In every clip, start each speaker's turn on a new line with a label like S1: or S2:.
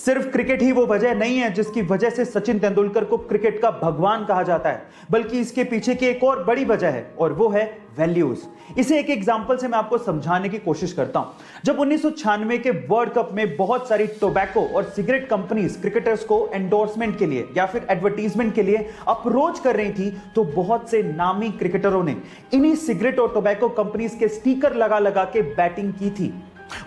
S1: सिर्फ क्रिकेट ही वो वजह नहीं है जिसकी वजह से सचिन तेंदुलकर को क्रिकेट का भगवान कहा जाता है, बल्कि इसके पीछे की एक और बड़ी वजह है और वो है वैल्यूज। इसे एक एग्जांपल से मैं आपको समझाने की कोशिश करता हूं। जब 1996 के वर्ल्ड कप में बहुत सारी टोबैको और सिगरेट कंपनीज क्रिकेटर्स को एंडोर्समेंट के लिए या फिर एडवर्टीजमेंट के लिए अप्रोच कर रही थी, तो बहुत से नामी क्रिकेटरों ने इन्हीं सिगरेट और टोबैको कंपनीज के स्टिकर लगा लगा के बैटिंग की थी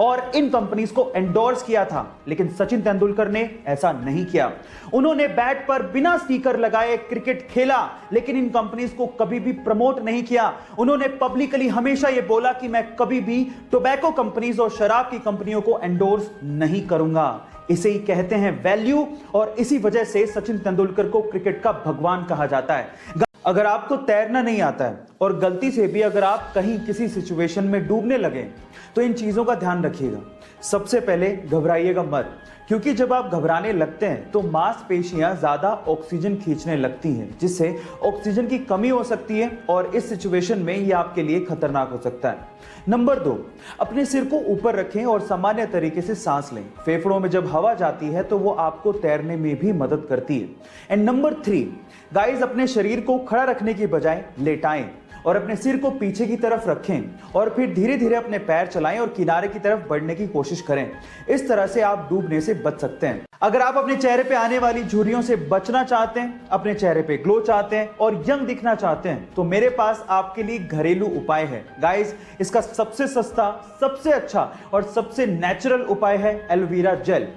S1: और इन कंपनीज को एंडोर्स किया था। लेकिन सचिन तेंदुलकर ने ऐसा नहीं किया। उन्होंने बैट पर बिना स्टिकर लगाए क्रिकेट खेला, लेकिन इन कंपनीज को कभी भी प्रमोट नहीं किया। उन्होंने पब्लिकली हमेशा यह बोला कि मैं कभी भी टोबैको कंपनीज और शराब की कंपनियों को एंडोर्स नहीं करूंगा। इसे ही कहते हैं वैल्यू, और इसी वजह से सचिन तेंदुलकर को क्रिकेट का भगवान कहा जाता है। अगर आपको तैरना नहीं आता है और गलती से भी अगर आप कहीं किसी सिचुएशन में डूबने लगे, तो इन चीजों का ध्यान रखिएगा। सबसे पहले घबराइएगा मत, क्योंकि जब आप घबराने लगते हैं तो मांसपेशियां ज्यादा ऑक्सीजन खींचने लगती हैं, जिससे ऑक्सीजन की कमी हो सकती है और इस सिचुएशन में यह आपके लिए खतरनाक हो सकता है। नंबर 2, अपने सिर को ऊपर रखें और सामान्य तरीके से सांस लें। फेफड़ों में जब हवा जाती है तो वो आपको तैरने में भी मदद करती है। एंड नंबर 3, गाइस, अपने शरीर को खड़ा रखने की बजाय लेटाएं और अपने सिर को पीछे की तरफ रखें और फिर धीरे धीरे अपने पैर चलाएं और किनारे की तरफ बढ़ने की कोशिश करें। इस तरह से आप डूबने से बच सकते हैं। अगर आप अपने चेहरे पे आने वाली झुर्रियों से बचना चाहते हैं, अपने चेहरे पे ग्लो चाहते हैं और यंग दिखना चाहते हैं, तो मेरे पास आपके लिए घरेलू उपाय है। गाइस, इसका सबसे सस्ता, सबसे अच्छा और सबसे नेचुरल उपाय है एलोवेरा जेल।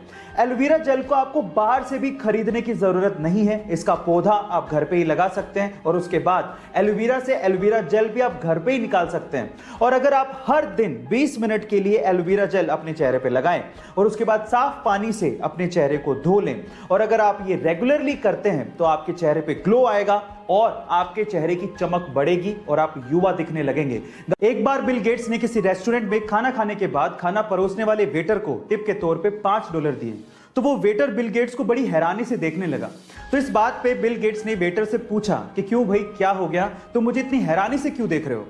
S1: एलोवेरा जेल को आपको बाहर से भी खरीदने की जरूरत नहीं है। इसका पौधा आप घर पे ही लगा सकते हैं और उसके बाद एलोवेरा से एलोवेरा जेल भी आप घर पे ही निकाल सकते हैं। और अगर आप हर दिन 20 मिनट के लिए एलोवेरा जेल अपने चेहरे पे लगाएं और उसके बाद साफ पानी से अपने चेहरे को धो लें, और अगर आप ये रेगुलरली करते हैं तो आपके चेहरे पे ग्लो आएगा और आपके चेहरे की चमक बढ़ेगी और आप युवा दिखने लगेंगे। एक बार बिल गेट्स ने किसी रेस्टोरेंट में खाना खाने के बाद खाना परोसने वाले वेटर को टिप के तौर पे $5 दिए, तो वो वेटर बिल गेट्स को बड़ी हैरानी से देखने लगा। तो इस बात पे बिल गेट्स ने वेटर से पूछा कि क्यों भाई, क्या हो गया, तो मुझे इतनी हैरानी से क्यों देख रहे हो?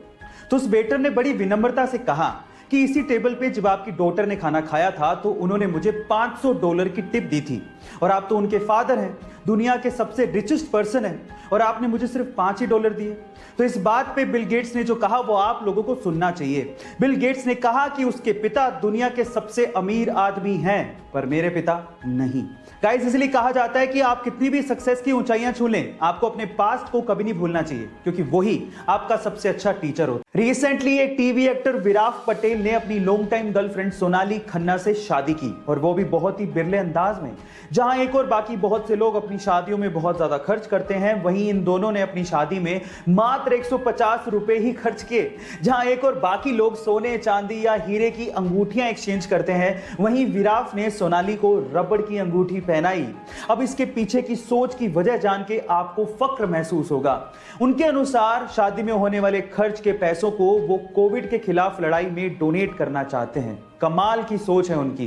S1: तो उस वेटर ने बड़ी विनम्रता से कहा कि इसी टेबल पे जब आपकी डॉटर ने खाना खाया था तो उन्होंने मुझे $500 की टिप दी थी, और आप तो उनके फादर हैं, दुनिया के सबसे रिचेस्ट पर्सन हैं, और आपने मुझे सिर्फ $5 दिए। तो इस बात पे बिल गेट्स ने जो कहा वो आप लोगों को सुनना चाहिए। बिल गेट्स ने कहा कि उसके पिता दुनिया के सबसे अमीर आदमी हैं, पर मेरे पिता नहीं। गाइस, इसलिए कहा जाता है कि आप कितनी भी सक्सेस की ऊंचाइयां छू लें, आपको अपने पास्ट को कभी नहीं भूलना चाहिए, क्योंकि वही आपका सबसे अच्छा टीचर होता है। रिसेंटली एक टीवी एक्टर विराट पटेल ने अपनी long time girlfriend Sonali Khanna से शादी की, और वो भी बहुत ही बिरले अंदाज में। जहां एक और बाकी बहुत से लोग अपनी शादियों में बहुत ज्यादा खर्च करते हैं, वहीं इन दोनों ने अपनी शादी में मात्र 150 रुपए ही खर्च किए। जहां एक और बाकी लोग सोने, चांदी या हीरे की अंगूठियां एक्सचेंज करते हैं, वहीं विराट ने सोनाली को रबड़ की अंगूठी पहनाई। अब इसके पीछे की सोच की वजह जान के आपको फक्र महसूस होगा। उनके अनुसार शादी में होने वाले खर्च के पैसों को वो कोविड के खिलाफ लड़ाई में डोनेट करना चाहते हैं। कमाल की सोच है उनकी।